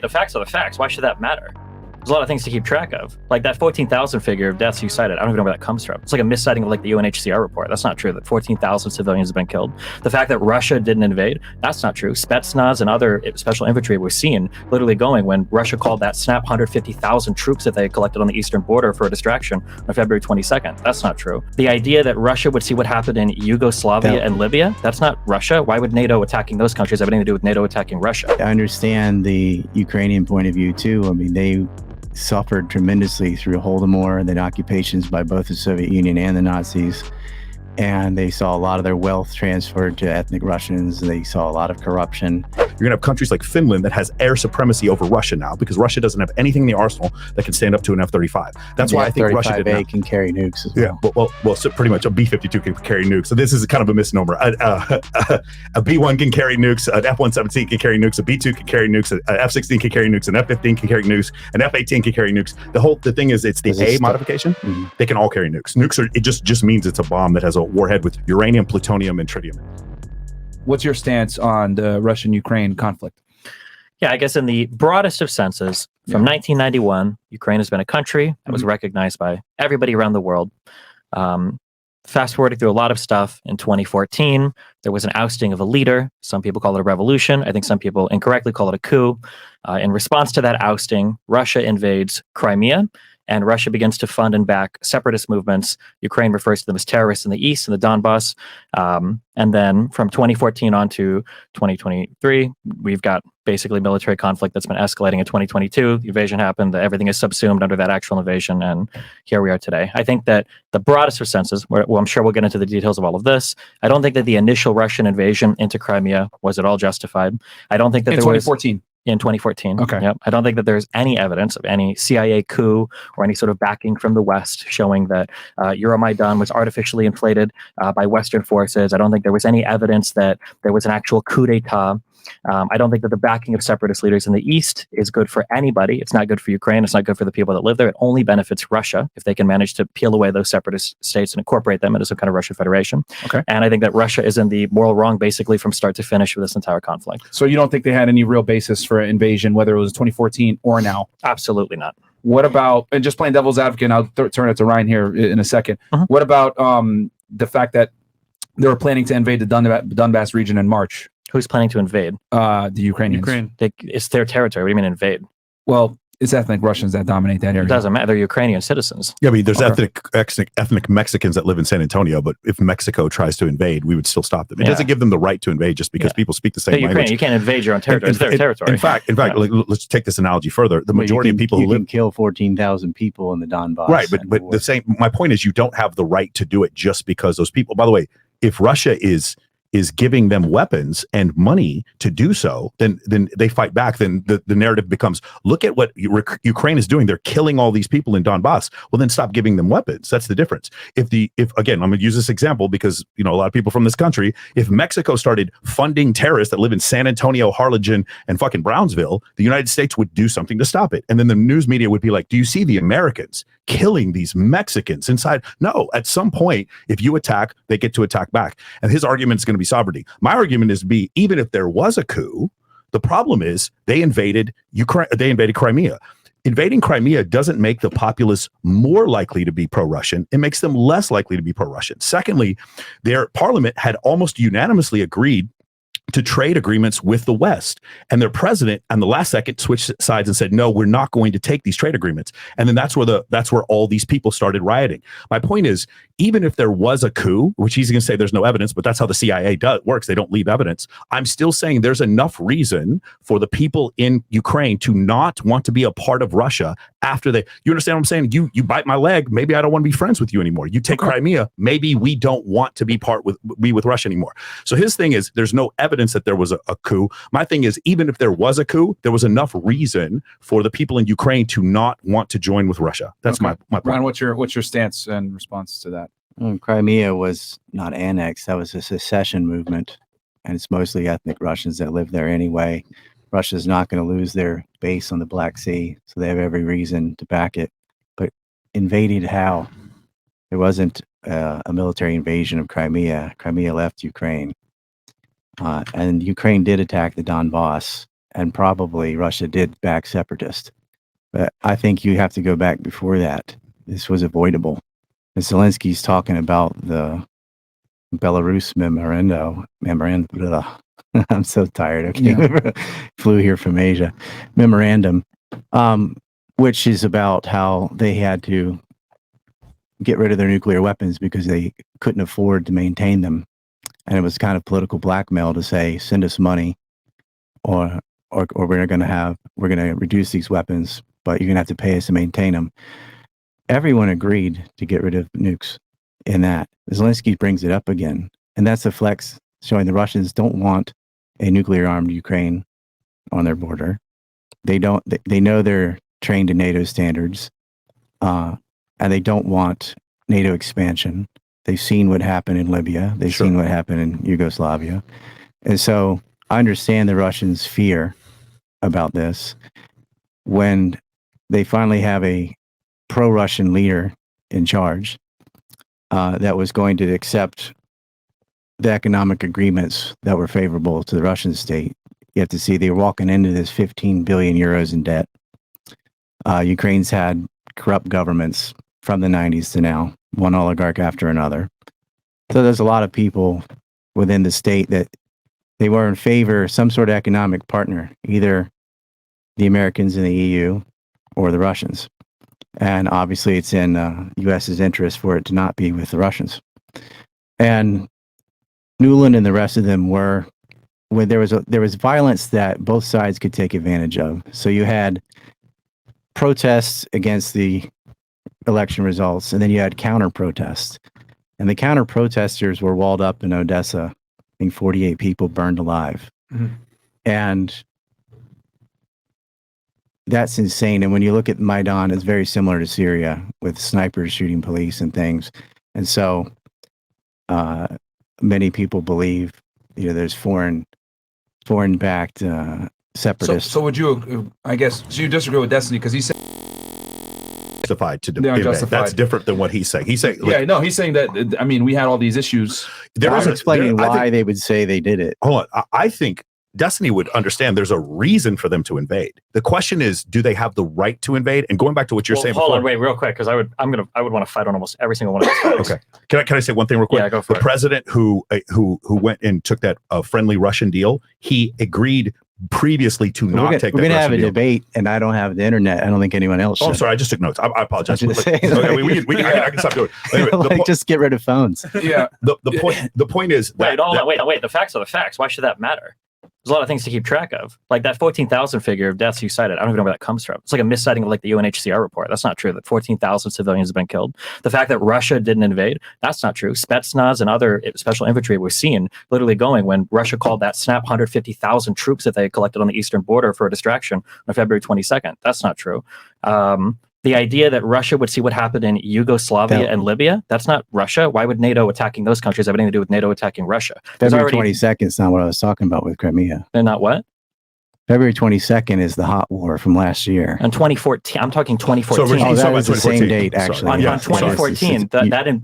The facts are the facts. Why should that matter? There's a lot of things to keep track of. Like that 14,000 figure of deaths you cited, I don't even know where that comes from. It's like a misciting of like the UNHCR report. That's not true, that 14,000 civilians have been killed. The fact that Russia didn't invade, that's not true. Spetsnaz and other special infantry were seen literally going when Russia called that snap 150,000 troops that they had collected on the eastern border for a distraction on February 22nd. That's not true. The idea that Russia would see what happened in Yugoslavia and Libya, that's not Russia. Why would NATO attacking those countries have anything to do with NATO attacking Russia? I understand the Ukrainian point of view too. I mean, they suffered tremendously through Holodomor, the occupations by both the Soviet Union and the Nazis. And they saw a lot of their wealth transferred to ethnic Russians. They saw a lot of corruption. You're going to have countries like Finland that has air supremacy over Russia now because Russia doesn't have anything in the arsenal that can stand up to an F-35. That's why I think Russia did can carry nukes as well. Yeah, well, so pretty much a B-52 can carry nukes. So this is kind of a misnomer. A B-1 can carry nukes, an F-117 can carry nukes, a B-2 can carry nukes, an F-16 can carry nukes, an F-15 can carry nukes, an F-18 can carry nukes. The thing is, it's the A modification. Mm-hmm. They can all carry nukes. Nukes it just means it's a bomb that has a warhead with uranium, plutonium, and tritium. What's your stance on the Russian-Ukraine conflict? Yeah, I guess in the broadest of senses, from 1991, Ukraine has been a country that was recognized by everybody around the world. Fast forwarding through a lot of stuff, in 2014, there was an ousting of a leader. Some people call it a revolution. I think some people incorrectly call it a coup. In response to that ousting, Russia invades Crimea, and Russia begins to fund and back separatist movements. Ukraine refers to them as terrorists in the east, in the Donbass. And then from 2014 on to 2023, we've got basically military conflict that's been escalating in 2022. The invasion happened, everything is subsumed under that actual invasion, and here we are today. I think that the broadest of senses, well, I'm sure we'll get into the details of all of this, I don't think that the initial Russian invasion into Crimea was at all justified. I don't think that there was... In 2014. Okay. Yep. I don't think that there's any evidence of any CIA coup or any sort of backing from the West showing that Euromaidan was artificially inflated by Western forces. I don't think there was any evidence that there was an actual coup d'etat. I don't think that the backing of separatist leaders in the East is good for anybody. It's not good for Ukraine. It's not good for the people that live there. It only benefits Russia if they can manage to peel away those separatist states and incorporate them into some kind of Russian federation. Okay. And I think that Russia is in the moral wrong basically from start to finish with this entire conflict. So you don't think they had any real basis for invasion, whether it was 2014 or now? Absolutely not. What about, and just playing devil's advocate, and I'll turn it to Ryan here in a second. What about the fact that they were planning to invade the Donbass region in March? Who's planning to invade? The Ukrainians. It's their territory. What do you mean invade? Well, it's ethnic Russians that dominate that area. It doesn't matter. They're Ukrainian citizens. Yeah, I mean, there's ethnic Mexicans that live in San Antonio, but if Mexico tries to invade, we would still stop them. It doesn't give them the right to invade just because people speak the same language. You can't invade your own territory. It's their territory. In fact, let's take this analogy further. The majority of people who live... You can kill 14,000 people in the Donbass. Right, but my point is you don't have the right to do it just because those people... By the way, if Russia is giving them weapons and money to do so, then they fight back. Then the narrative becomes, look at what Ukraine is doing. They're killing all these people in Donbass. Well, then stop giving them weapons. That's the difference. If again, I'm going to use this example because, a lot of people from this country, if Mexico started funding terrorists that live in San Antonio, Harlingen, and fucking Brownsville, the United States would do something to stop it. And then the news media would be like, do you see the Americans killing these Mexicans inside? No, at some point, if you attack, they get to attack back. And his argument is going to be sovereignty. My argument is even if there was a coup, the problem is they invaded Ukraine. They invaded Crimea. Invading Crimea doesn't make the populace more likely to be pro-Russian. It makes them less likely to be pro-Russian. Secondly, their parliament had almost unanimously agreed to trade agreements with the West. And their president, on the last second, switched sides and said, no, we're not going to take these trade agreements. And then that's where all these people started rioting. My point is, even if there was a coup, which he's going to say there's no evidence, but that's how the CIA works. They don't leave evidence. I'm still saying there's enough reason for the people in Ukraine to not want to be a part of Russia after you understand what I'm saying? You bite my leg. Maybe I don't want to be friends with you anymore. You take Crimea. Maybe we don't want to be with Russia anymore. So his thing is, there's no evidence that there was a coup. My thing is, even if there was a coup, there was enough reason for the people in Ukraine to not want to join with Russia. That's my point. Ryan, what's your stance and response to that? Crimea was not annexed. That was a secession movement, and it's mostly ethnic Russians that live there anyway. Russia's not going to lose their base on the Black Sea, so they have every reason to back it. But invaded how? There wasn't a military invasion of Crimea. Crimea left Ukraine. And Ukraine did attack the Donbass. and probably Russia did back separatists. But I think you have to go back before that. This was avoidable. And Zelensky's talking about the Belarus memorandum. I'm so tired. Okay, flew here from Asia. Memorandum, which is about how they had to get rid of their nuclear weapons because they couldn't afford to maintain them, and it was kind of political blackmail to say, send us money, or we're going to reduce these weapons, but you're going to have to pay us to maintain them. Everyone agreed to get rid of nukes in that. Zelensky brings it up again, and that's a flex showing the Russians don't want a nuclear-armed Ukraine on their border. They know they're trained to NATO standards, and they don't want NATO expansion. They've seen what happened in Libya. They've seen what happened in Yugoslavia. And so I understand the Russians' fear about this. When they finally have a pro-Russian leader in charge that was going to accept the economic agreements that were favorable to the Russian state, you have to see they were walking into this 15 billion euros in debt. Ukraine's had corrupt governments from the 90s to now, one oligarch after another. So there's a lot of people within the state that they were in favor of some sort of economic partner, either the Americans in the EU or the Russians. And obviously it's in U.S.'s interest for it to not be with the Russians. And Nuland and the rest of them were, when there was violence that both sides could take advantage of. So you had protests against the election results, and then you had counter protests. And the counter protesters were walled up in Odessa. I think 48 people burned alive. Mm-hmm. And that's insane. And when you look at Maidan, it's very similar to Syria with snipers shooting police and things. And so many people believe, there's foreign-backed separatists. So would you, I guess, so you disagree with Destiny because he said justified to debate. That's different than what he's saying. He's saying, he's saying that. I mean, we had all these issues. I'm explaining why they would say they did it. Hold on, I think Destiny would understand there's a reason for them to invade. The question is, do they have the right to invade? And going back to what you're saying, hold on, wait, real quick, because I would want to fight on almost every single one of those. Okay, can I say one thing real quick? Yeah, go for it. The president who went and took that friendly Russian deal, he agreed previously to not take that. We're going to have a deal. debate, and I don't have the internet. I don't think anyone else should. Oh, I'm sorry, I just took notes. I apologize. I can stop doing it. Anyway, just get rid of phones. Yeah. The point is wait. The facts are the facts. Why should that matter? There's a lot of things to keep track of. Like that 14,000 figure of deaths you cited. I don't even know where that comes from. It's like a misciting of like the UNHCR report. That's not true. That 14,000 civilians have been killed. The fact that Russia didn't invade, that's not true. Spetsnaz and other special infantry were seen literally going when Russia called that snap 150,000 troops that they had collected on the eastern border for a distraction on February 22nd. That's not true. The idea that Russia would see what happened in Yugoslavia and Libya, that's not Russia. Why would NATO attacking those countries have anything to do with NATO attacking Russia? February 22nd is not what I was talking about with Crimea. And not what? February 22nd is the hot war from last year. And 2014, I'm talking 2014. So that was the same date, actually. On 2014,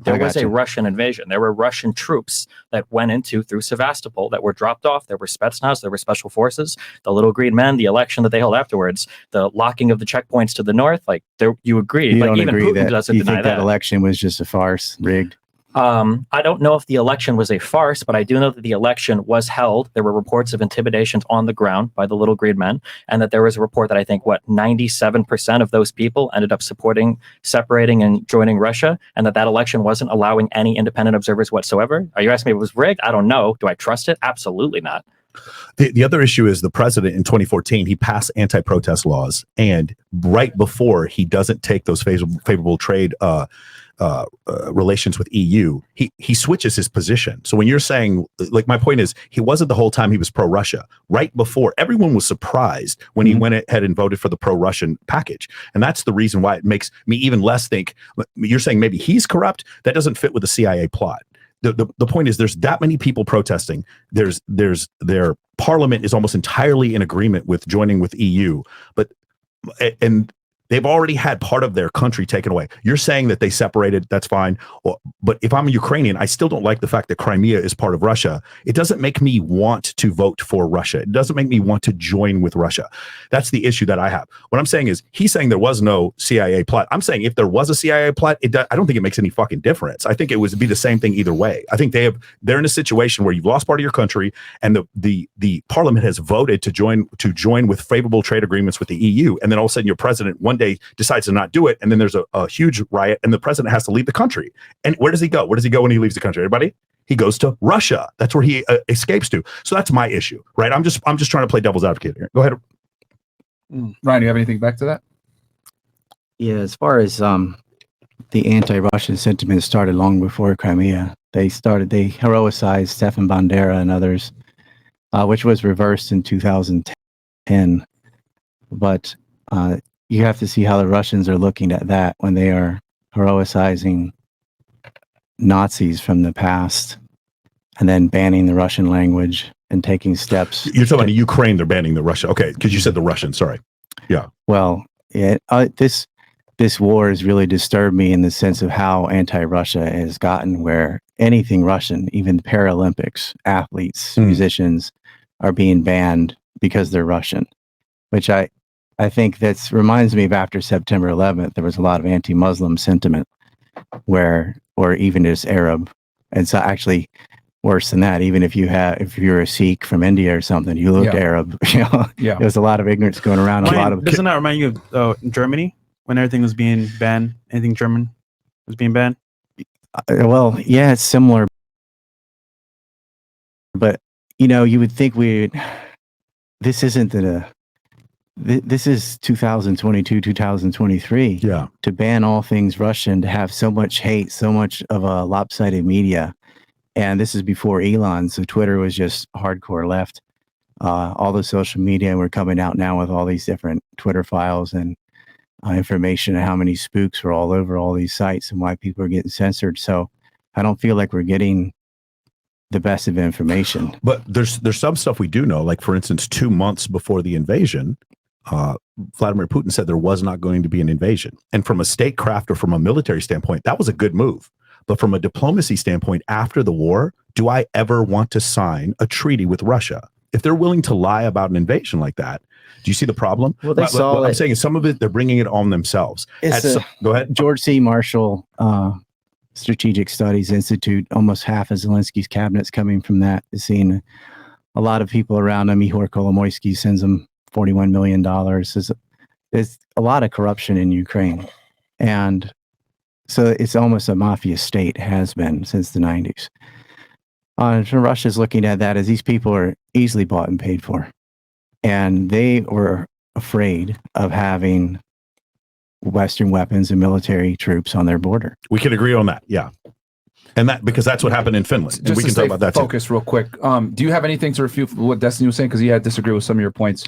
there was a Russian invasion. There were Russian troops that went through Sevastopol that were dropped off. There were Spetsnaz, there were special forces, the little green men, the election that they held afterwards, the locking of the checkpoints to the north. Like you agree. You like don't even agree Putin doesn't you deny think that election was just a farce, rigged? I don't know if the election was a farce, but I do know that the election was held. There were reports of intimidations on the ground by the little green men, and that there was a report that I think 97% of those people ended up supporting separating and joining Russia, and that election wasn't allowing any independent observers whatsoever. Are you asking me if it was rigged? I don't know. Do I trust it? Absolutely not. The other issue is the president in 2014, he passed anti-protest laws, and right before he doesn't take those favorable trade relations with EU, he switches his position. So when you're saying, like, my point is, he wasn't the whole time he was pro-Russia. Right before, everyone was surprised when he went ahead and voted for the pro-Russian package. And that's the reason why it makes me even less think, you're saying maybe he's corrupt. That doesn't fit with the CIA plot. The point is, there's that many people protesting. Their parliament is almost entirely in agreement with joining with EU, and They've already had part of their country taken away. You're saying that they separated, that's fine. But if I'm a Ukrainian, I still don't like the fact that Crimea is part of Russia. It doesn't make me want to vote for Russia. It doesn't make me want to join with Russia. That's the issue that I have. What I'm saying is, he's saying there was no CIA plot. I'm saying if there was a CIA plot, I don't think it makes any fucking difference. I think it would be the same thing either way. I think they're in a situation where you've lost part of your country, and the parliament has voted to join with favorable trade agreements with the EU, and then all of a sudden your president one day decides to not do it, and then there's a huge riot, and the president has to leave the country. And where does he go? Where does he go when he leaves the country? Everybody? He goes to Russia. That's where he escapes to. So that's my issue, right? I'm just trying to play devil's advocate here. Go ahead. Ryan, you have anything back to that? Yeah, as far as the anti-Russian sentiment started long before Crimea. They heroicized Stefan Bandera and others, which was reversed in 2010. But you have to see how the Russians are looking at that when they are heroicizing Nazis from the past and then banning the Russian language and taking steps. You're talking about Ukraine, they're banning the Russia. Okay, because you said the Russian, sorry. Yeah. Well, yeah, this war has really disturbed me in the sense of how anti-Russia has gotten, where anything Russian, even Paralympics, athletes, musicians, are being banned because they're Russian, which I think that reminds me of after September 11th, there was a lot of anti-Muslim sentiment or even just Arab. And so actually worse than that, even if you're a Sikh from India or something, you looked Arab, there was a lot of ignorance going around. Doesn't that remind you of Germany when everything was being banned? Anything German was being banned? Well, yeah, it's similar. But, you would think this is 2022, 2023. Yeah. To ban all things Russian, to have so much hate, so much of a lopsided media. And this is before Elon, so Twitter was just hardcore left. All the social media were coming out now with all these different Twitter files and information on how many spooks were all over all these sites and why people are getting censored. So I don't feel like we're getting the best of information. But there's some stuff we do know, like for instance, 2 months before the invasion, Vladimir Putin said there was not going to be an invasion. And from a statecraft or from a military standpoint, that was a good move. But from a diplomacy standpoint, after the war, do I ever want to sign a treaty with Russia? If they're willing to lie about an invasion like that, do you see the problem? Well, what I'm saying is some of it, they're bringing it on themselves. Go ahead. George C. Marshall Strategic Studies Institute, almost half of Zelensky's cabinet's coming from that. Is seeing a lot of people around him. Ihor Kolomoisky sends him $41 million. There's a lot of corruption in Ukraine. And so it's almost a mafia state, has been since the 90s. So Russia's looking at that as these people are easily bought and paid for. And they were afraid of having Western weapons and military troops on their border. We can agree on that, yeah. And that because that's what happened in Finland. Just and we to can talk about that focus real quick. Do you have anything to refute what Destiny was saying? Because I disagree with some of your points.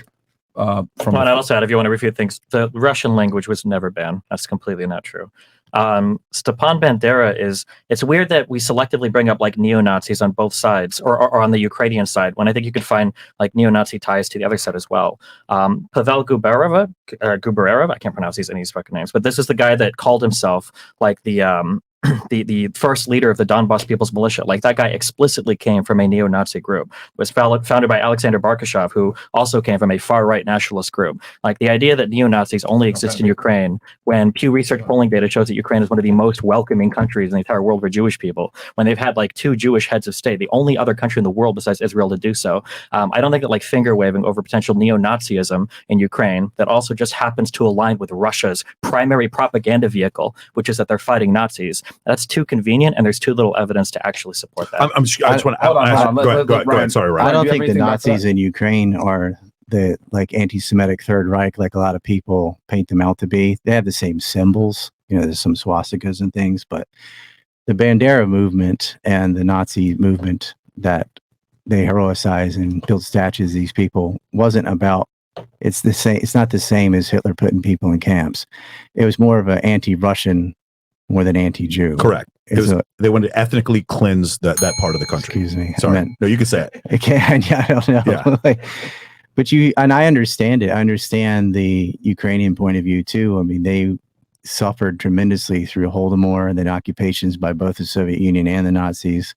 I'd also add, if you want to refute things, the Russian language was never banned. That's completely not true. Stepan Bandera it's weird that we selectively bring up like neo-Nazis on both sides or on the Ukrainian side, when I think you could find like neo-Nazi ties to the other side as well. Pavel Gubereva, I can't pronounce these fucking names, but this is the guy that called himself like the first leader of the Donbas People's Militia. Like that guy explicitly came from a neo-Nazi group. It was founded by Alexander Barkashov, who also came from a far-right nationalist group. Like the idea that neo-Nazis only exist in Ukraine, when Pew Research polling data shows that Ukraine is one of the most welcoming countries in the entire world for Jewish people, when they've had like 2 Jewish heads of state, the only other country in the world besides Israel to do so. I don't think that like finger-waving over potential neo-Nazism in Ukraine that also just happens to align with Russia's primary propaganda vehicle, which is that they're fighting Nazis. That's too convenient, and there's too little evidence to actually support that. I just want to go ahead. Sorry, Ryan. I don't think the Nazis in Ukraine are the like anti-Semitic Third Reich, like a lot of people paint them out to be. They have the same symbols. There's some swastikas and things, but the Bandera movement and the Nazi movement that they heroicize and build statues of these people wasn't about. It's the same. It's not the same as Hitler putting people in camps. It was more of an anti-Russian more than anti-Jew. Correct. They wanted to ethnically cleanse that part of the country. Excuse me. Sorry. No, you can say it. I can't. I don't know. Yeah. But I understand it. I understand the Ukrainian point of view too. I mean, they suffered tremendously through Holodomor and then occupations by both the Soviet Union and the Nazis.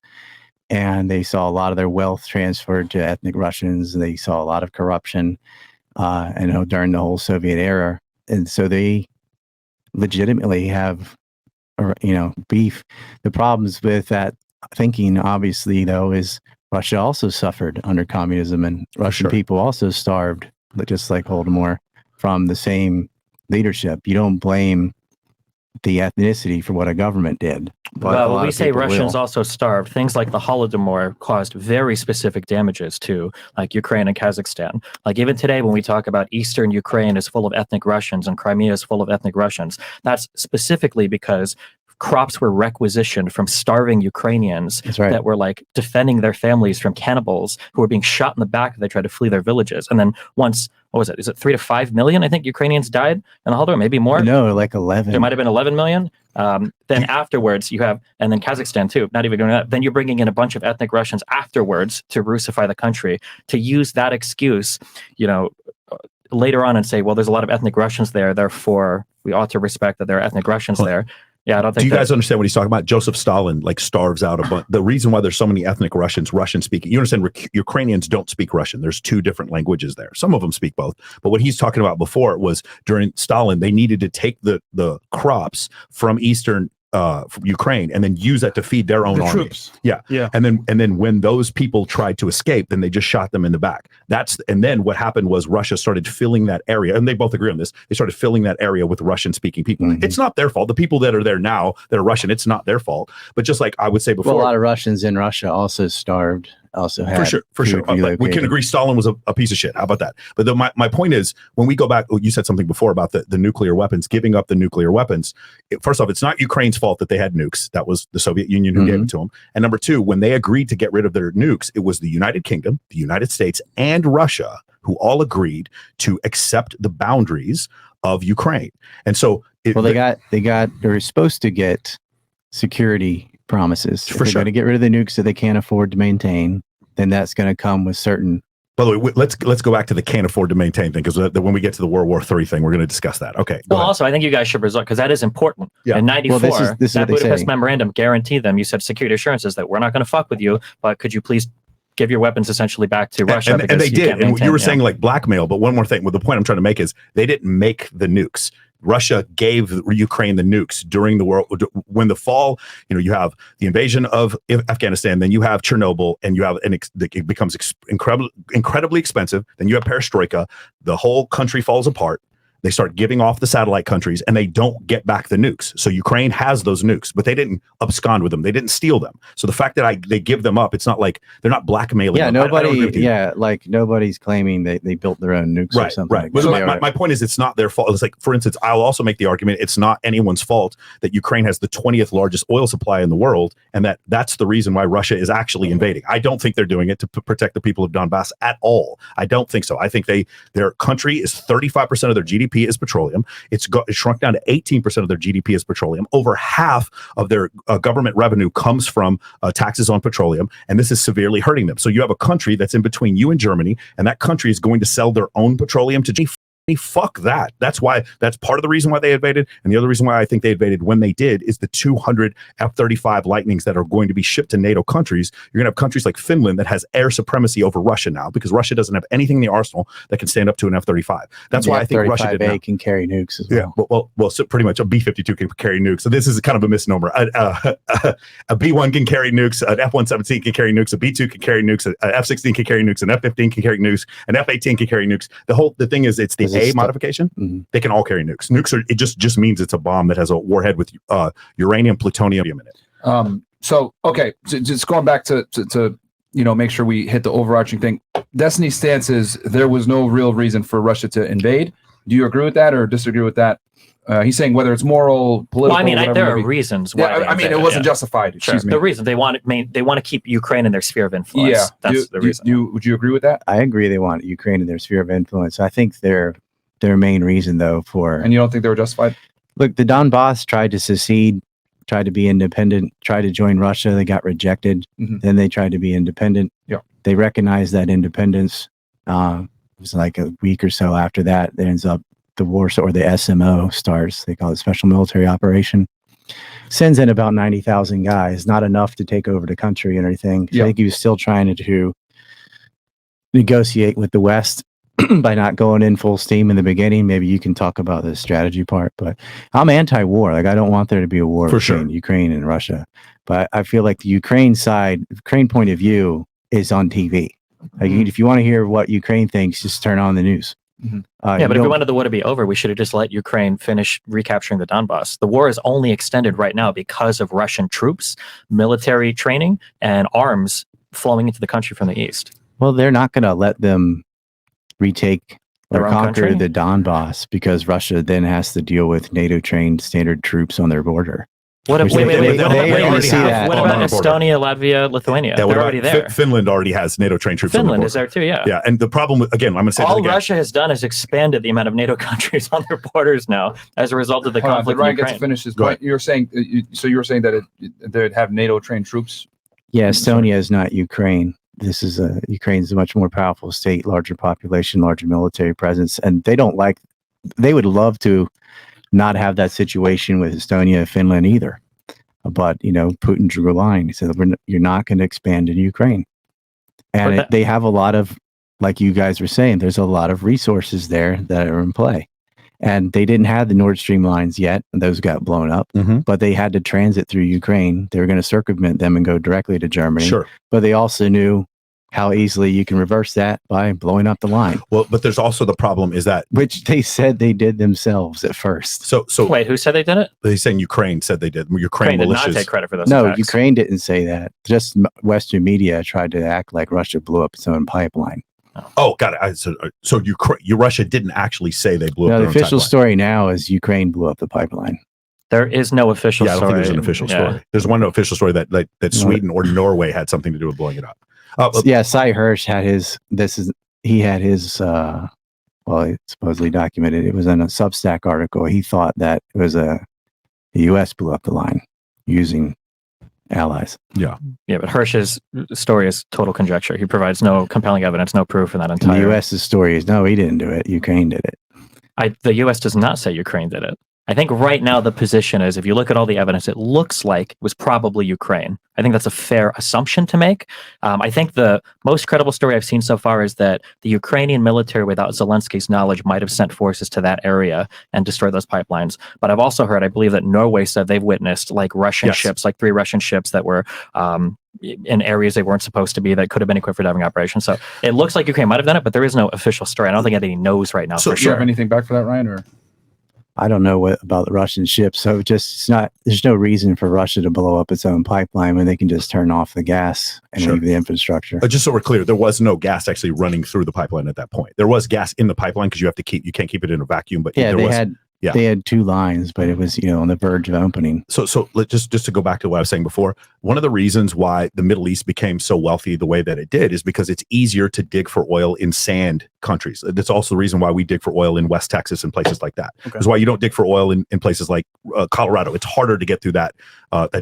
And they saw a lot of their wealth transferred to ethnic Russians. They saw a lot of corruption, during the whole Soviet era. And so they legitimately have, beef. The problems with that thinking, obviously, though, is Russia also suffered under communism, and Russian people also starved, just like Holodomor, from the same leadership. You don't blame the ethnicity for what a government did. But well, when we say Russians also starved, things like the Holodomor caused very specific damages to like Ukraine and Kazakhstan. Like even today, when we talk about Eastern Ukraine is full of ethnic Russians and Crimea is full of ethnic Russians, that's specifically because crops were requisitioned from starving Ukrainians that were like defending their families from cannibals who were being shot in the back as they tried to flee their villages. And then once, what was it? Is it 3 to 5 million? I think Ukrainians died in the Holodomor, maybe more. No, like 11. There might have been 11 million. Then afterwards you have, and then Kazakhstan too, not even doing that. Then you're bringing in a bunch of ethnic Russians afterwards to Russify the country, to use that excuse, later on and say, well, there's a lot of ethnic Russians there, therefore we ought to respect that there are ethnic Russians there. Yeah, I don't think. Do you guys understand what he's talking about? Joseph Stalin like starves out a bunch. The reason why there's so many ethnic Russians, Russian speaking. You understand? Ukrainians don't speak Russian. There's 2 different languages there. Some of them speak both. But what he's talking about before was during Stalin, they needed to take the crops from Eastern from Ukraine and then use that to feed their own army. Troops. Yeah. And then when those people tried to escape, then they just shot them in the back. And then what happened was Russia started filling that area, and they both agree on this. They started filling that area with Russian speaking people. Mm-hmm. It's not their fault. The people that are there now that are Russian, it's not their fault. But just like I would say before, a lot of Russians in Russia also starved. Also had for sure. We can agree Stalin was a piece of shit. How about that? But my point is, when we go back, you said something before about the nuclear weapons, giving up the nuclear weapons. First off, it's not Ukraine's fault that they had nukes. That was the Soviet Union who gave it to them. And number 2, when they agreed to get rid of their nukes, it was the United Kingdom, the United States, and Russia who all agreed to accept the boundaries of Ukraine. And so they were supposed to get security promises. If they're going to get rid of the nukes that they can't afford to maintain, then that's going to come with certain. By the way, let's go back to the can't afford to maintain thing, because when we get to the World War III thing, we're going to discuss that. Okay. Well, also, I think you guys should resort, because that is important. Yeah. In '94, this that Budapest memorandum guaranteed them. You said security assurances that we're not going to fuck with you, but could you please give your weapons essentially back to Russia? And they did. And you were saying like blackmail, but one more thing. Well, the point I'm trying to make is they didn't make the nukes. Russia gave Ukraine the nukes during the world. When the fall, you have the invasion of Afghanistan, then you have Chernobyl, and you have it becomes incredibly expensive. Then you have perestroika. The whole country falls apart. They start giving off the satellite countries, and they don't get back the nukes. So Ukraine has those nukes, but they didn't abscond with them. They didn't steal them. So the fact that they give them up, it's not like they're not blackmailing. Yeah, them. Like nobody's claiming that they built their own nukes or something. Right. But my point is, it's not their fault. It's like, for instance, I'll also make the argument it's not anyone's fault that Ukraine has the 20th largest oil supply in the world, and that's the reason why Russia is actually invading. I don't think they're doing it to protect the people of Donbass at all. I don't think so. I think their country is 35% of their GDP is petroleum. It's shrunk down to 18% of their GDP is petroleum. Over half of their government revenue comes from taxes on petroleum, and this is severely hurting them. So you have a country that's in between you and Germany, and that country is going to sell their own petroleum to fuck that. That's part of the reason why they invaded. And the other reason why I think they invaded when they did is the 200 F-35 Lightnings that are going to be shipped to NATO countries. You're going to have countries like Finland that has air supremacy over Russia now, because Russia doesn't have anything in the arsenal that can stand up to an F-35. That's why I think Russia can carry nukes as well. Yeah, well, so pretty much a B-52 can carry nukes. So this is kind of a misnomer. A B-1 can carry nukes, an F-117 can carry nukes, a B-2 can carry nukes, an F-16 can carry nukes, an F-15 can carry nukes, an F-18 can carry nukes. The thing is, it's the A modification. Mm-hmm. They can all carry nukes. It just means it's a bomb that has a warhead with uranium, plutonium in it. So just going back to make sure we hit the overarching thing. Destiny's stance is there was no real reason for Russia to invade. Do you agree with that or disagree with that? He's saying whether it's moral, political. Well, I mean, there are reasons why. Yeah, it wasn't justified. Excuse me. The reason they want to keep Ukraine in their sphere of influence. Yeah, that's the reason. Would you agree with that? I agree. They want Ukraine in their sphere of influence. I think their main reason, though, and you don't think they were justified? Look, the Donbass tried to secede, tried to be independent, tried to join Russia. They got rejected. Mm-hmm. Then they tried to be independent. Yeah, they recognized that independence. was like a week or so after that, it ends up the war, or the SMO starts. They call it Special Military Operation. Sends in about 90,000 guys, not enough to take over the country and everything. I think he was still trying to negotiate with the West by not going in full steam in the beginning. Maybe you can talk about the strategy part, but I'm anti-war. Like, I don't want there to be a war between Ukraine and Russia. But I feel like the Ukraine point of view is on TV. Like, if you want to hear what Ukraine thinks, just turn on the news. But if we wanted the war to be over, we should have just let Ukraine finish recapturing the Donbass. The war is only extended right now because of Russian troops, military training, and arms flowing into the country from the east. Well, they're not going to let them retake or conquer country? the Donbass, because Russia then has to deal with NATO-trained standard troops on their border. What about Estonia, Latvia, Lithuania? They're already there. Finland already has NATO-trained troops. Finland is there too, yeah. Yeah, and the problem, again, I'm going to say all Russia has done is expanded the amount of NATO countries on their borders now as a result of the conflict. Ryan gets to finish his point. You were saying that they'd have NATO-trained troops. Yeah, Estonia is not Ukraine. This is Ukraine's a much more powerful state, larger population, larger military presence, and they would love to not have that situation with Estonia and Finland either. But, Putin drew a line. He said, you're not going to expand in Ukraine. And they have a lot of, like you guys were saying, there's a lot of resources there that are in play. And they didn't have the Nord Stream lines yet, and those got blown up. But they had to transit through Ukraine. They were going to circumvent them and go directly to Germany. Sure. But they also knew how easily you can reverse that by blowing up the line. Well, but there's also the problem is that, which they said they did themselves at first. So wait, who said they did it? They're saying Ukraine said they did. Ukraine did not take credit for this. No, Ukraine didn't say that. Just Western media tried to act like Russia blew up its own pipeline. Oh, got it. So Russia didn't actually say they blew up. The official story now is Ukraine blew up the pipeline. There is no official story. I don't think there's an official story. There's one official story that Sweden or Norway had something to do with blowing it up. Cy Hirsch had his. He supposedly documented. It was in a Substack article. He thought that it was the U.S. blew up the line using allies. Yeah, but Hirsch's story is total conjecture. He provides no compelling evidence, no proof in that entire. And the U.S.'s story is no, he didn't do it. Ukraine did it. The U.S. does not say Ukraine did it. I think right now the position is, if you look at all the evidence, it looks like it was probably Ukraine. I think that's a fair assumption to make. I think the most credible story I've seen so far is that the Ukrainian military, without Zelensky's knowledge, might have sent forces to that area and destroyed those pipelines. But I've also heard, I believe that Norway said they've witnessed Russian ships, 3 Russian ships that were in areas they weren't supposed to be, that could have been equipped for diving operations. So it looks like Ukraine might have done it, but there is no official story. I don't think anybody knows right now for sure. Do you have anything back for that, Ryan? Or I don't know about the Russian ships. So there's no reason for Russia to blow up its own pipeline when they can just turn off the gas and leave the infrastructure. Just so we're clear, there was no gas actually running through the pipeline at that point. There was gas in the pipeline because you can't keep it in a vacuum. But they had 2 lines, but it was on the verge of opening. So just to go back to what I was saying before, one of the reasons why the Middle East became so wealthy the way that it did is because it's easier to dig for oil in sand countries. That's also the reason why we dig for oil in West Texas and places like that. That's why you don't dig for oil in places like Colorado. It's harder to get through that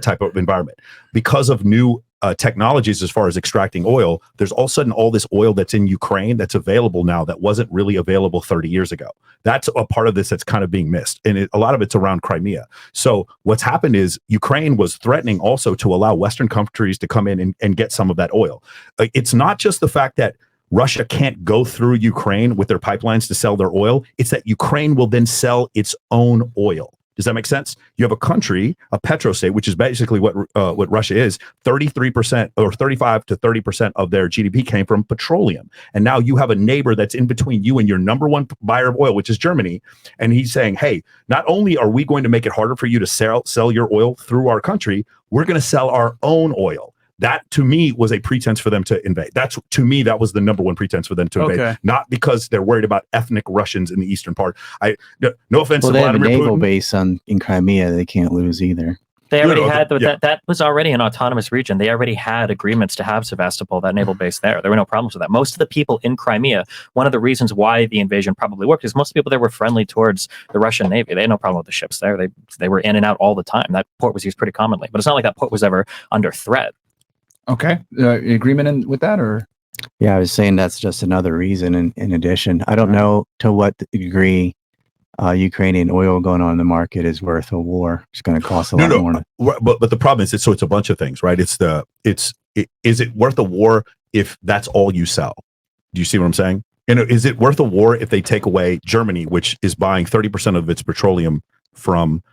type of environment because of new technologies as far as extracting oil. There's all of a sudden all this oil that's in Ukraine that's available now that wasn't really available 30 years ago. That's a part of this that's kind of being missed. And a lot of it's around Crimea. So what's happened is Ukraine was threatening also to allow Western countries to come in and get some of that oil. It's not just the fact that Russia can't go through Ukraine with their pipelines to sell their oil. It's that Ukraine will then sell its own oil. Does that make sense? You have a country, a petrostate, which is basically what Russia is. 33% or 35 to 30% of their GDP came from petroleum. And now you have a neighbor that's in between you and your number one buyer of oil, which is Germany. And he's saying, hey, not only are we going to make it harder for you to sell your oil through our country, we're going to sell our own oil. That, to me, was a pretense for them to invade. That was the number one pretense for them to invade. Not because they're worried about ethnic Russians in the eastern part. No offense to Vladimir Putin. Well, they have a naval base in Crimea they can't lose either. They already had, that was already an autonomous region. They already had agreements to have Sevastopol, that naval base there. There were no problems with that. Most of the people in Crimea, one of the reasons why the invasion probably worked is most people there were friendly towards the Russian Navy. They had no problem with the ships there. They were in and out all the time. That port was used pretty commonly. But it's not like that port was ever under threat. Okay. Agreement with that, or? Yeah, I was saying that's just another reason. In addition, I don't know to what degree Ukrainian oil going on in the market is worth a war. It's going to cost a lot more. But the problem is, it's a bunch of things, right? Is it worth a war if that's all you sell? Do you see what I'm saying? And is it worth a war if they take away Germany, which is buying 30% of its petroleum from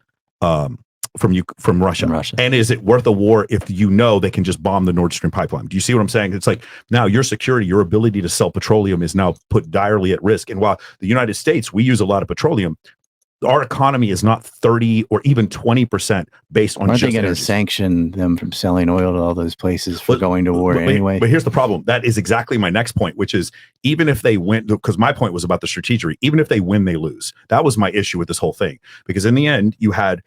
Russia? And is it worth a war if they can just bomb the Nord Stream pipeline? Do you see what I'm saying? It's like now your security, your ability to sell petroleum is now put direly at risk. And while the United States, we use a lot of petroleum, our economy is not 30 or even 20% based on. Aren't they going to sanction them from selling oil to all those places for going to war anyway? But here's the problem. That is exactly my next point, which is even if they win, because my point was about the strategery, even if they win, they lose. That was my issue with this whole thing. Because in the end, you had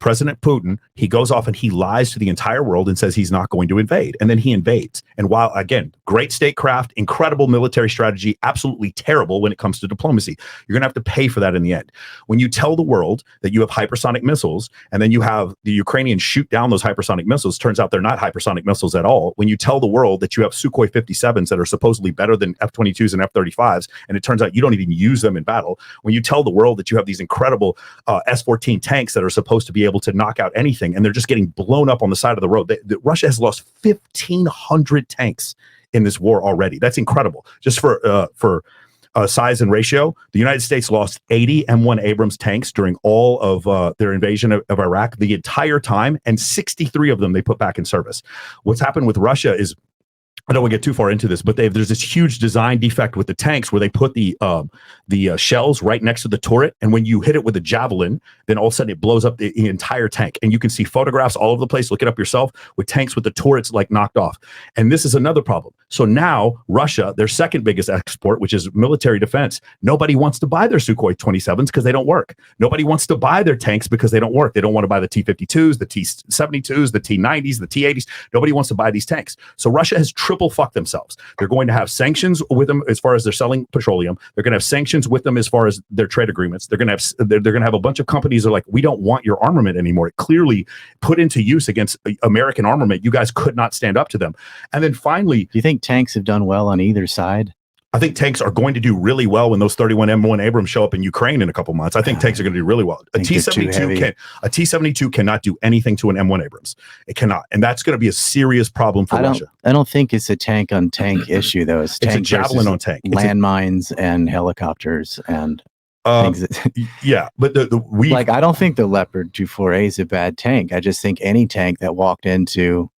President Putin, he goes off and he lies to the entire world and says he's not going to invade. And then he invades. And while, again, great statecraft, incredible military strategy, absolutely terrible when it comes to diplomacy, you're going to have to pay for that in the end. When you tell the world that you have hypersonic missiles and then you have the Ukrainians shoot down those hypersonic missiles, turns out they're not hypersonic missiles at all. When you tell the world that you have Sukhoi 57s that are supposedly better than F-22s and F-35s, and it turns out you don't even use them in battle. When you tell the world that you have these incredible S-14 tanks that are supposed to be able to knock out anything, and they're just getting blown up on the side of the road. Russia has lost 1,500 tanks in this war already. That's incredible. Just for size and ratio, the United States lost 80 M1 Abrams tanks during all of their invasion of Iraq the entire time, and 63 of them they put back in service. What's happened with Russia is, I don't want to get too far into this, but there's this huge design defect with the tanks where they put the shells right next to the turret, and when you hit it with a javelin, then all of a sudden it blows up the entire tank. And you can see photographs all over the place. Look it up yourself with tanks with the turrets like knocked off. And this is another problem. So now Russia, their second biggest export, which is military defense, nobody wants to buy their Sukhoi 27s because they don't work. Nobody wants to buy their tanks because they don't work. They don't want to buy the T-52s, the T-72s, the T-90s, the T-80s. Nobody wants to buy these tanks. So Russia has triple fuck themselves. They're going to have sanctions with them as far as they're selling petroleum. They're going to have sanctions with them as far as their trade agreements. They're going to have a bunch of companies that are like, we don't want your armament anymore. It clearly put into use against American armament. You guys could not stand up to them. And then finally, do you think tanks have done well on either side? I think tanks are going to do really well when those 31 M1 Abrams show up in Ukraine in a couple months. I think tanks are going to do really well. A T-72 cannot do anything to an M1 Abrams. It cannot, and that's going to be a serious problem for Russia. I don't think it's a tank on tank issue though. It's a javelin on tank, landmines and helicopters and things yeah, but I don't think the Leopard 248 is a bad tank. I just think any tank that walked into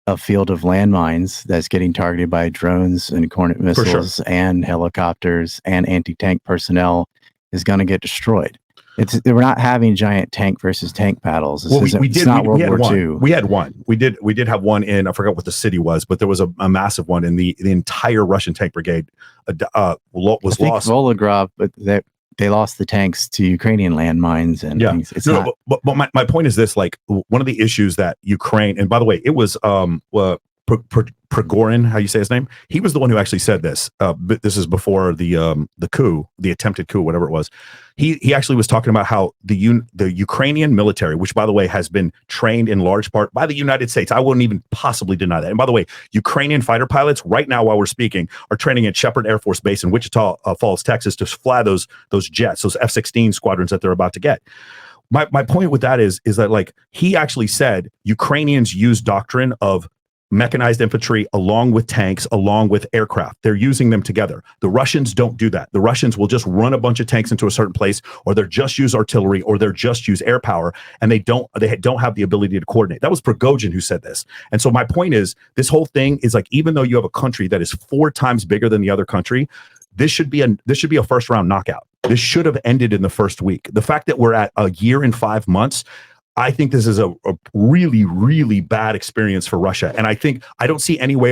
a field of landmines that's getting targeted by drones and Hornet missiles and helicopters and anti-tank personnel is going to get destroyed. We're not having giant tank versus tank battles. It's not World War II. We had one. We did have one in, I forgot what the city was, but there was a massive one, and the entire Russian tank brigade was lost. Volgograd, but they lost the tanks to Ukrainian landmines and things. But my point is this: like, one of the issues that Ukraine, and by the way, it was Prigozhin, how you say his name? He was the one who actually said this. But this is before the coup, the attempted coup, whatever it was. He actually was talking about how the Ukrainian military, which by the way has been trained in large part by the United States. I wouldn't even possibly deny that. And by the way, Ukrainian fighter pilots right now, while we're speaking, are training at Shepherd Air Force Base in Wichita Falls, Texas, to fly those jets, those F-16 squadrons that they're about to get. My point with that is that, like, he actually said Ukrainians use doctrine of mechanized infantry along with tanks, along with aircraft. They're using them together. The Russians don't do that. The Russians will just run a bunch of tanks into a certain place, or they'll just use artillery, or they'll just use air power, and they don't have the ability to coordinate. That was Prigozhin who said this. And so my point is, this whole thing is like, even though you have a country that is 4 times bigger than the other country, this should be a first round knockout. This should have ended in the first week. The fact that we're at a year and 5 months, I think this is a really, really bad experience for Russia. And I don't see any way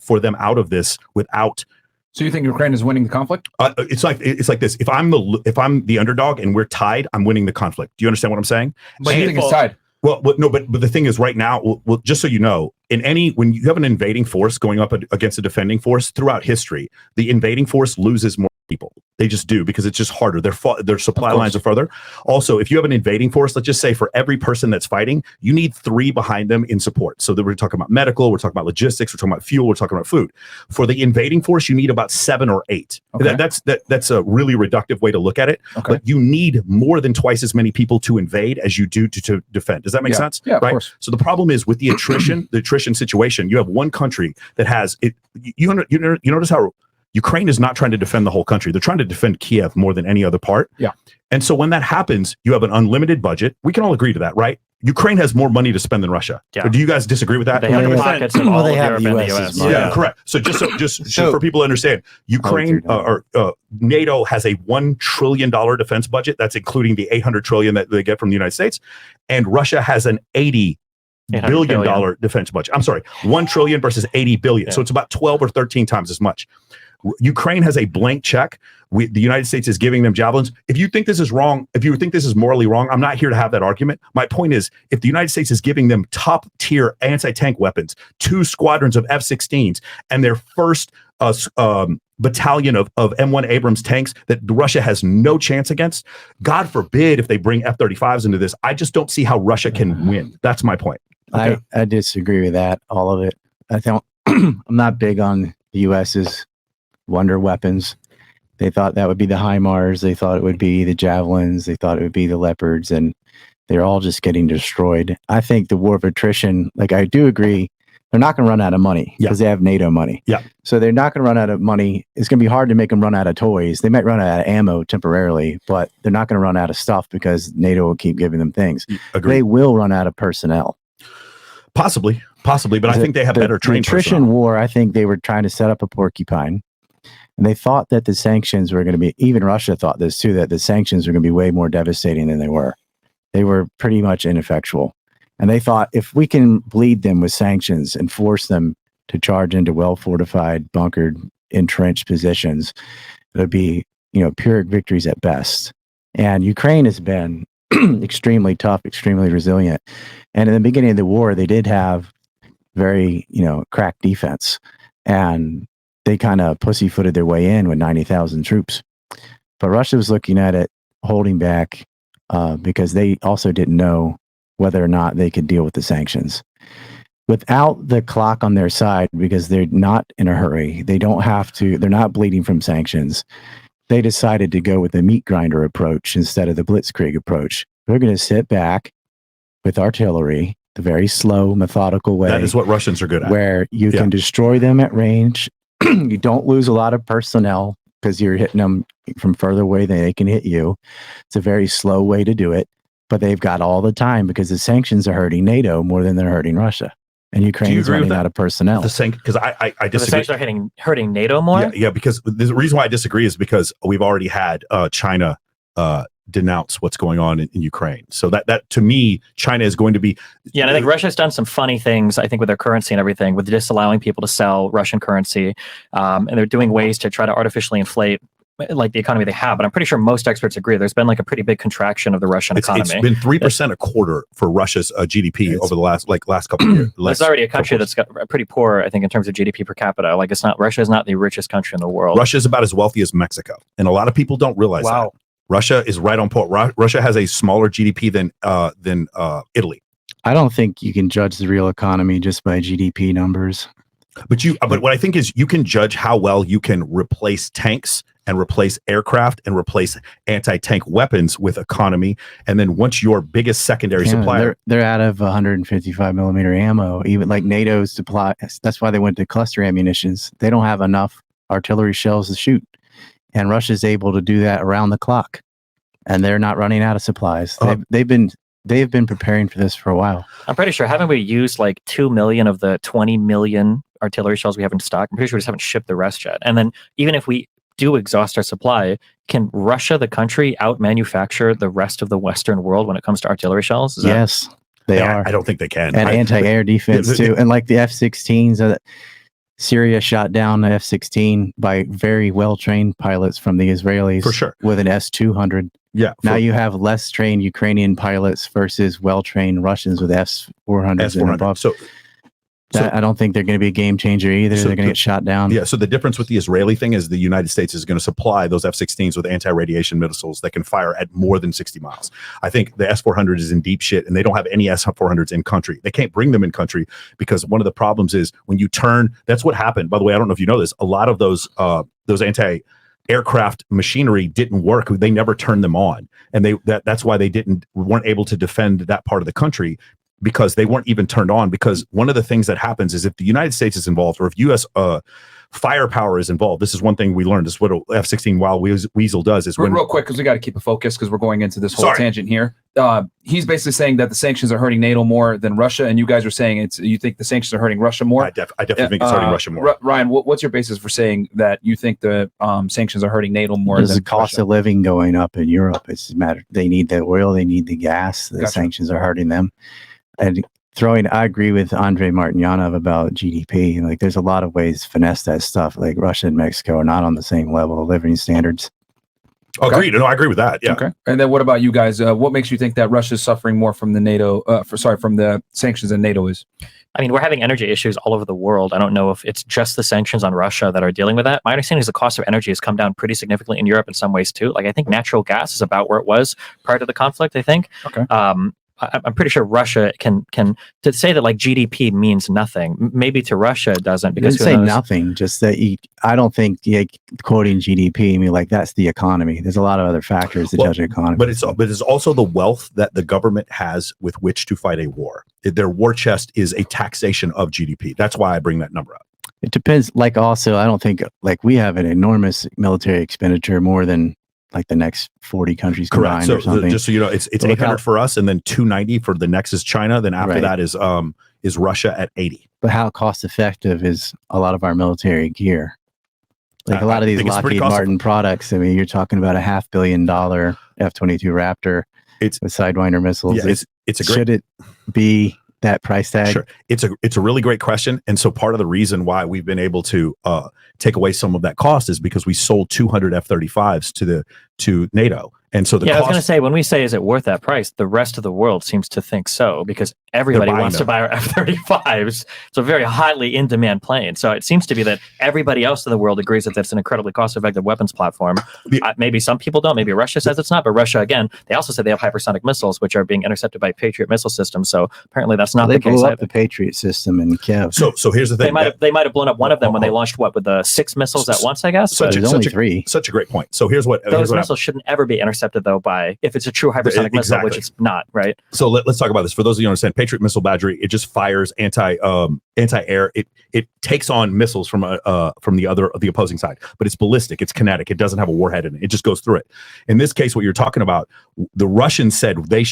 for them out of this without. So you think Ukraine is winning the conflict? It's like this. If I'm the underdog and we're tied, I'm winning the conflict. Do you understand what I'm saying? But you think it's tied? Well, no, but the thing is, right now, well, just so you know, when you have an invading force going up against a defending force throughout history, the invading force loses more people. They just do, because it's just harder. Their supply lines are further. Also, if you have an invading force, let's just say for every person that's fighting, you need 3 behind them in support. So that we're talking about medical, we're talking about logistics, we're talking about fuel, we're talking about food. For the invading force, you need about 7 or 8. Okay. That's a really reductive way to look at it. Okay. But you need more than twice as many people to invade as you do to defend. Does that make sense? Yeah, of right. course. So the problem is with the attrition situation. You have one country that has it. You notice how Ukraine is not trying to defend the whole country. They're trying to defend Kiev more than any other part. Yeah. And so when that happens, you have an unlimited budget. We can all agree to that, right? Ukraine has more money to spend than Russia. Yeah. Or do you guys disagree with that? They have the 100%. pockets of Well, all they of have Europe the and the US 's US. money. Yeah, correct. So just for people to understand, Ukraine NATO has a $1 trillion defense budget. That's including the $800 trillion that they get from the United States, and Russia has an $80 billion defense budget. I'm sorry, 1 trillion versus 80 billion. Yeah. So it's about 12 or 13 times as much. Ukraine has a blank check. The United States is giving them javelins. If you think this is wrong, if you think this is morally wrong, I'm not here to have that argument. My point is, if the United States is giving them top tier anti-tank weapons, 2 squadrons of F-16s, and their first battalion of M1 Abrams tanks that Russia has no chance against, God forbid if they bring F-35s into this, I just don't see how Russia can win. That's my point. I disagree with that, all of it. I don't. I'm not big on the US's wonder weapons. They thought that would be the HIMARS. They thought it would be the Javelins. They thought it would be the Leopards, and they're all just getting destroyed. I think the war of attrition, like I do agree, they're not going to run out of money because they have NATO money. Yeah. So they're not going to run out of money. It's going to be hard to make them run out of toys. They might run out of ammo temporarily, but they're not going to run out of stuff because NATO will keep giving them things. Agreed. They will run out of personnel. Possibly, but I think they have better trained attrition personnel. war. I think they were trying to set up a porcupine, and they thought that the sanctions were going to be. Even Russia thought this too, that the sanctions were going to be way more devastating than they were. They were pretty much ineffectual, and they thought if we can bleed them with sanctions and force them to charge into well-fortified, bunkered, entrenched positions, it would be Pyrrhic victories at best. And Ukraine has been extremely tough, extremely resilient. And in the beginning of the war, they did have very, crack defense, and they kind of pussyfooted their way in with 90,000 troops. But Russia was looking at it, holding back, because they also didn't know whether or not they could deal with the sanctions. Without the clock on their side, because they're not in a hurry, they don't have to, they're not bleeding from sanctions. They decided to go with the meat grinder approach instead of the blitzkrieg approach. They're going to sit back with artillery, the very slow, methodical way. That is what Russians are good at. Where you can destroy them at range. You don't lose a lot of personnel because you're hitting them from further away than they can hit you. It's a very slow way to do it, but they've got all the time because the sanctions are hurting NATO more than they're hurting Russia. And Ukraine is running out of personnel. Because I disagree. The sanctions are hurting NATO more? Yeah, because the reason why I disagree is because we've already had China denounce what's going on in Ukraine. So that to me, China is going to be. Yeah, and I think Russia's done some funny things, I think, with their currency and everything, with disallowing people to sell Russian currency. And they're doing ways to try to artificially inflate like the economy they have, but I'm pretty sure most experts agree there's been like a pretty big contraction of the Russian economy. It's been 3% a quarter for Russia's GDP over the last couple of years. It's already a country that's got pretty poor, I think, in terms of GDP per capita. Like Russia is not the richest country in the world. Russia is about as wealthy as Mexico, and a lot of people don't realize that. Russia is right on point. Russia has a smaller GDP than Italy. I don't think you can judge the real economy just by GDP numbers. But what I think is you can judge how well you can replace tanks and replace aircraft and replace anti-tank weapons with economy. And then once your biggest secondary supplier, they're out of 155 millimeter ammo, even like NATO's supply. That's why they went to cluster ammunitions. They don't have enough artillery shells to shoot. And Russia's able to do that around the clock. And they're not running out of supplies. They've been preparing for this for a while. I'm pretty sure, haven't we used like 2 million of the 20 million artillery shells we have in stock? I'm pretty sure we just haven't shipped the rest yet. And then even if we do exhaust our supply, can Russia, the country, out-manufacture the rest of the Western world when it comes to artillery shells? Yes, they are. I don't think they can. And anti-air defense too. And like the F-16s, Syria shot down the F-16 by very well-trained pilots from the Israelis. For sure. With an S-200. Yeah. Now you have less trained Ukrainian pilots versus well-trained Russians with S-400s and above. So I don't think they're going to be a game changer either. So they're going to get shot down. Yeah. So the difference with the Israeli thing is the United States is going to supply those F-16s with anti-radiation missiles that can fire at more than 60 miles. I think the S-400 is in deep shit, and they don't have any S-400s in country. They can't bring them in country because one of the problems is when you turn. That's what happened. By the way, I don't know if you know this. A lot of those anti-aircraft machinery didn't work. They never turned them on, and that's why they weren't able to defend that part of the country, because they weren't even turned on. Because one of the things that happens is if the United States is involved, or if U.S. Firepower is involved, this is one thing we learned. This is what F-16 Wild Weasel does. Is real quick, because we got to keep it focused, because we're going into this whole tangent here. He's basically saying that the sanctions are hurting NATO more than Russia, and you guys are saying you think the sanctions are hurting Russia more. I definitely think it's hurting Russia more. Ryan, what's your basis for saying that you think the sanctions are hurting NATO more? There's than the cost Russia? of living going up in Europe. It's a matter. They need the oil. They need the gas. The sanctions are hurting them. And I agree with Andrei Martinyanov about GDP. Like, there's a lot of ways to finesse that stuff. Like, Russia and Mexico are not on the same level of living standards. Okay. Agreed. No, I agree with that. Yeah. Okay. And then what about you guys? What makes you think that Russia is suffering more from from the sanctions than NATO is? I mean, we're having energy issues all over the world. I don't know if it's just the sanctions on Russia that are dealing with that. My understanding is the cost of energy has come down pretty significantly in Europe in some ways too. Like, I think natural gas is about where it was prior to the conflict, I think. Okay. I'm pretty sure Russia can to say that like GDP means nothing. Maybe to Russia it doesn't, because say nothing. Just that I don't think quoting GDP. I mean, like, that's the economy. There's a lot of other factors to judge the economy. But it's also the wealth that the government has with which to fight a war. Their war chest is a taxation of GDP. That's why I bring that number up. It depends. Like, also, I don't think like we have an enormous military expenditure, more than like the next 40 countries combined. Correct. Or something. Just so you know, it's 800 for us, and then 290 for the next is China. Then after that is Russia at 80. But how cost effective is a lot of our military gear? Like, a lot of these Lockheed Martin products. I mean, you're talking about a $500 million F-22 Raptor. It's with Sidewinder missiles. Yeah, it's a great. Should it be that price tag? Sure. It's a really great question. And so part of the reason why we've been able to take away some of that cost is because we sold 200 F-35s to NATO. And so I was going to say, when we say, is it worth that price? The rest of the world seems to think so, because everybody wants to buy our F-35s. It's a very highly in-demand plane. So it seems to be that everybody else in the world agrees that that's an incredibly cost-effective weapons platform. Maybe some people don't. Maybe Russia says it's not. But Russia, again, they also said they have hypersonic missiles, which are being intercepted by Patriot missile systems. So apparently that's not the case. They blew up the Patriot system in Kiev. So here's the thing. They might have blown up one of them when they launched with the 6 missiles at once, I guess. Only 3. Such a great point. So here's what those missiles shouldn't ever be intercepted, though, by if it's a true hypersonic missile, which it's not, right? So let's talk about this. For those of you who understand, Patriot missile battery, it just fires anti-air. It takes on missiles from the opposing side, but it's ballistic. It's kinetic. It doesn't have a warhead in it. It just goes through it. In this case, what you're talking about, the Russians said they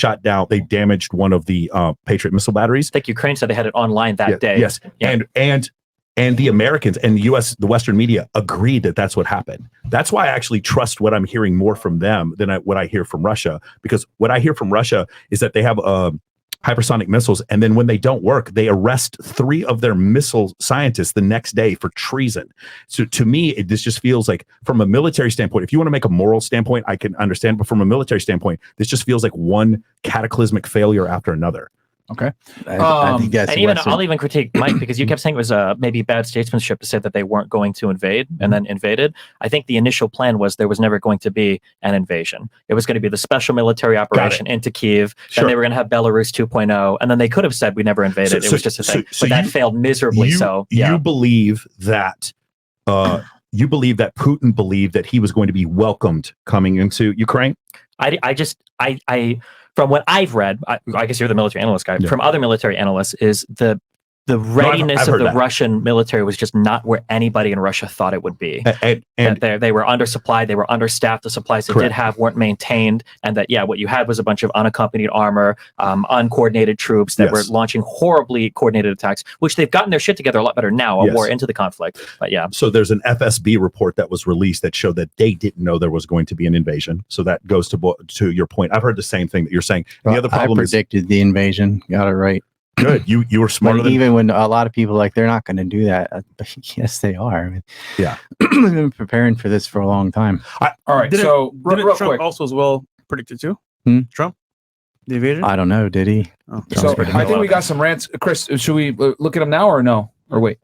damaged one of the Patriot missile batteries. I think Ukraine said they had it online that day. Yes, yeah. And the Americans and the Western media agreed that that's what happened. That's why I actually trust what I'm hearing more from them than what I hear from Russia, because what I hear from Russia is that they have hypersonic missiles, and then when they don't work, they arrest 3 of their missile scientists the next day for treason. So to me, this just feels like, from a military standpoint, if you want to make a moral standpoint, I can understand, but from a military standpoint, this just feels like one cataclysmic failure after another. Okay. I think that's, and even I'll even critique Mike, because you kept saying it was maybe bad statesmanship to say that they weren't going to invade and then invaded. I think the initial plan was there was never going to be an invasion. It was going to be the special military operation into Kiev. Sure. Then they were going to have Belarus 2.0, and then they could have said we never invaded. It was just a thing, but that failed miserably. You believe that Putin believed that he was going to be welcomed coming into Ukraine? I from what I've read, I guess you're the military analyst guy. Yeah. From other military analysts, is the readiness of the Russian military was just not where anybody in Russia thought it would be. And they were undersupplied, they were understaffed. The supplies they did have weren't maintained, and that what you had was a bunch of unaccompanied armor, uncoordinated troops that were launching horribly coordinated attacks, which they've gotten their shit together a lot better now, a war into the conflict. But so there's an FSB report that was released that showed that they didn't know there was going to be an invasion. So that goes to your point. I've heard the same thing that you're saying. And the other problem I predicted the invasion. Got it right. Good. You were smarter than even when a lot of people they're not going to do that. Yes, they are. I mean, we've been preparing for this for a long time. All right. Didn't real Trump quick. also as well predicted too? Trump? The invasion? I don't know. Did he? Oh. So I think we got some rants. Chris, should we look at them now or no? Or wait?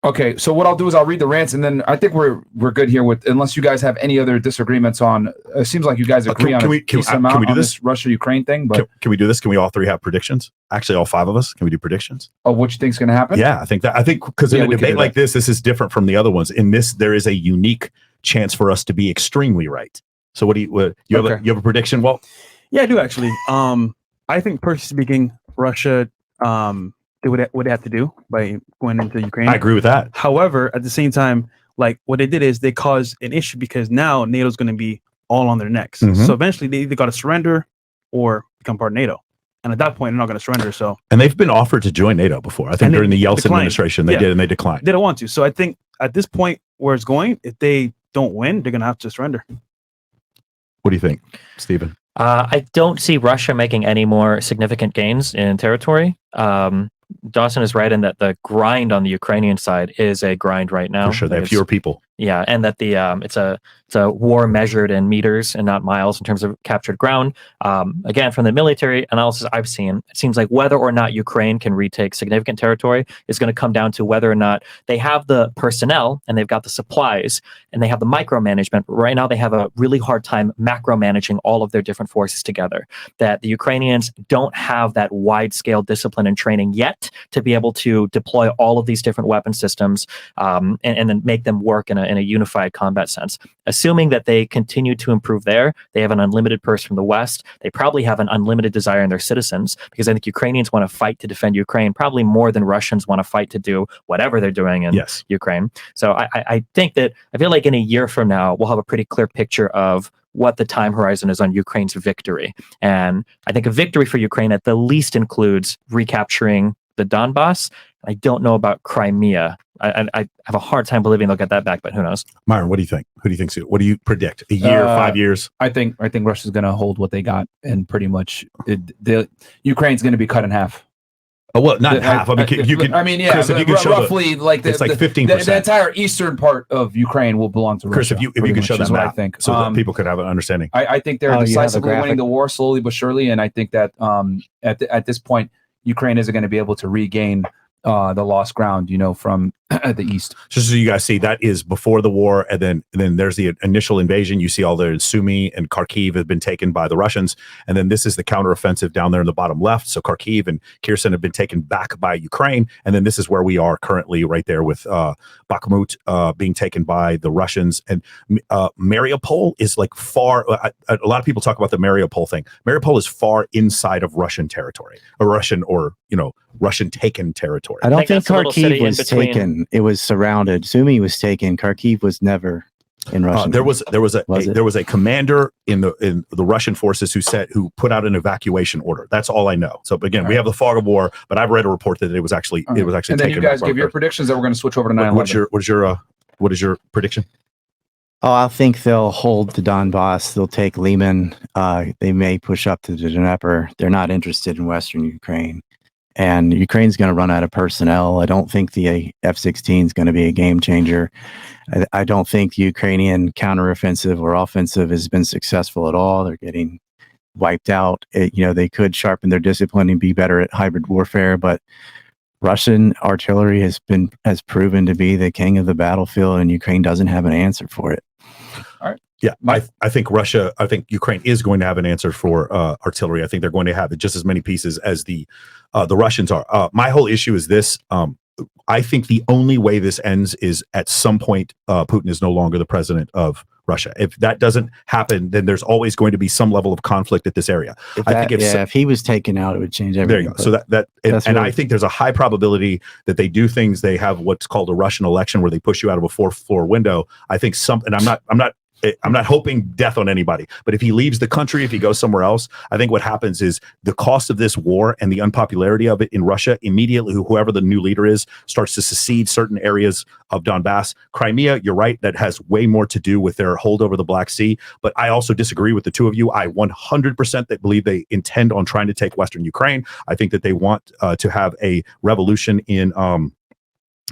Okay, so what I'll do is I'll read the rants, and then I think we're good here with, unless you guys have any other disagreements on. It seems like you guys agree on a decent amount can we do on this? this Russia-Ukraine thing. But Can we do this? Can we all three have predictions? Actually, all five of us. Can we do predictions? of what you think's going to happen? Yeah, I think because in Yeah, a we can debate do like that. this is different from the other ones. In this, there is a unique chance for us to be extremely right. So, what do you have? Okay. You have a prediction? Well, Yeah, I do actually. I think, personally speaking, Russia did what they had to do by going into Ukraine. I agree with that. However, at the same time, like what they did is they caused an issue because now NATO's going to be all on their necks. Mhm. So eventually, they either got to surrender or become part of NATO. And at that point, they're not going to surrender. So And they've been offered to join NATO before. I think And they during the Yeltsin declined. administration, they Yeah. did, and they declined. they don't want to. So I think at this point where it's going, if they don't win, they're going to have to surrender. What do you think, Stephen? I don't see Russia making any more significant gains in territory. Dawson is right in that the grind on the Ukrainian side is a grind right now. For sure, they Like have it's- fewer people. Yeah, and that the it's a war measured in meters and not miles in terms of captured ground. Again, from the military analysis I've seen, it seems like whether or not Ukraine can retake significant territory is going to come down to whether or not they have the personnel and they've got the supplies and they have the micromanagement. But right now, they have a really hard time macro managing all of their different forces together. That the Ukrainians don't have that wide scale discipline and training yet to be able to deploy all of these different weapon systems and then make them work in a unified combat sense. Assuming that they continue to improve there, they have an unlimited purse from the West. They probably have an unlimited desire in their citizens, because I think Ukrainians want to fight to defend Ukraine probably more than Russians want to fight to do whatever they're doing in Yes. Ukraine. So I think that I feel like in a year from now, we'll have a pretty clear picture of what the time horizon is on Ukraine's victory. And I think a victory for Ukraine at the least includes recapturing the Donbass. I don't know about Crimea. I have a hard time believing they'll get that back, but who knows? Myron, what do you think? Who do you think? What do you predict? A year, 5 years? I think Russia's going to hold what they got, and pretty much the Ukraine's going to be cut in half. Oh, well, not half. I mean, you can. I mean, yeah, Chris, if you can show roughly like it's like 15%. The entire eastern part of Ukraine will belong to Chris, Russia. if you pretty can much show is that what I map, think, so that people could have an understanding. I think they're Oh, you have a decisively winning graphic? the war slowly but surely, and I think that at this point, Ukraine isn't going to be able to regain the lost ground, from the east. Just so you guys see, that is before the war, and then there's the initial invasion. You see all the Sumy and Kharkiv have been taken by the Russians, and then this is the counteroffensive down there in the bottom left. So Kharkiv and Kherson have been taken back by Ukraine, and then this is where we are currently, right there with Bakhmut being taken by the Russians, and Mariupol is like far. A lot of people talk about the Mariupol thing. Mariupol is far inside of Russian territory, Russian taken territory. I don't think think that's a little city Kharkiv in was between. taken. It was surrounded. Sumy was taken. Kharkiv was never in Russian. There was a commander in the Russian forces who put out an evacuation order. That's all I know. So again, we have the fog of war, but I've read a report that it was actually And then taken. you guys give your predictions that we're going to switch over to 9/11. What is your prediction? Oh, I think they'll hold the Donbass. They'll take Liman. They may push up to the Dnieper. They're not interested in Western Ukraine. And Ukraine's going to run out of personnel. I don't think the F-16 is going to be a game changer. I don't think the Ukrainian counteroffensive or offensive has been successful at all. They're getting wiped out. They could sharpen their discipline and be better at hybrid warfare, but Russian artillery has proven to be the king of the battlefield, and Ukraine doesn't have an answer for it. Yeah, I think Ukraine is going to have an answer for artillery. I think they're going to have just as many pieces as the Russians are. My whole issue is this. I think the only way this ends is at some point Putin is no longer the president of Russia. If that doesn't happen, then there's always going to be some level of conflict at this area. If he was taken out, it would change everything. There you go. So I think there's a high probability that they do things. They have what's called a Russian election where they push you out of a 4th-floor window. I think and I'm not hoping death on anybody, but if he leaves the country, if he goes somewhere else, I think what happens is the cost of this war and the unpopularity of it in Russia, immediately whoever the new leader is starts to secede certain areas of Donbass. Crimea, you're right, that has way more to do with their hold over the Black Sea, but I also disagree with the two of you. I 100% believe they intend on trying to take Western Ukraine. I think that they want to have a revolution in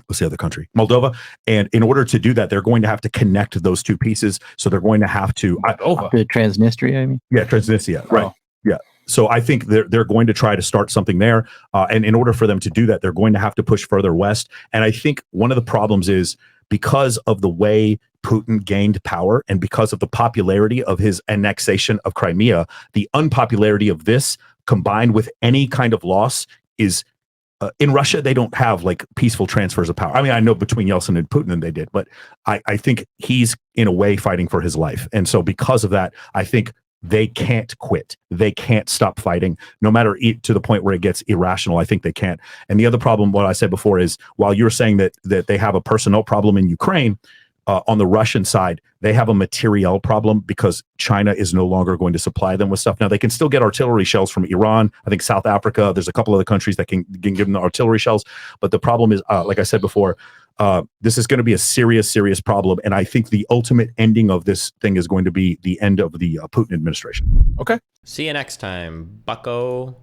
what's the other country? Moldova. And in order to do that, they're going to have to connect those two pieces. So they're going to have to The Transnistria, I mean? Yeah, Transnistria. Right. Oh. Yeah. So I think they're going to try to start something there, and in order for them to do that, they're going to have to push further west. And I think one of the problems is because of the way Putin gained power and because of the popularity of his annexation of Crimea, the unpopularity of this combined with any kind of loss is. In Russia, they don't have like peaceful transfers of power. I mean, I know between Yeltsin and Putin they did, but I think he's in a way fighting for his life. And so because of that, I think they can't quit. They can't stop fighting, no matter to the point where it gets irrational. I think they can't. And the other problem, what I said before, is while you're saying that they have a personnel problem in Ukraine, on the Russian side, they have a materiel problem because China is no longer going to supply them with stuff. Now, they can still get artillery shells from Iran. I think South Africa, there's a couple other countries that can give them the artillery shells. But the problem is, like I said before, this is going to be a serious, serious problem. And I think the ultimate ending of this thing is going to be the end of the Putin administration. Okay. See you next time, bucko.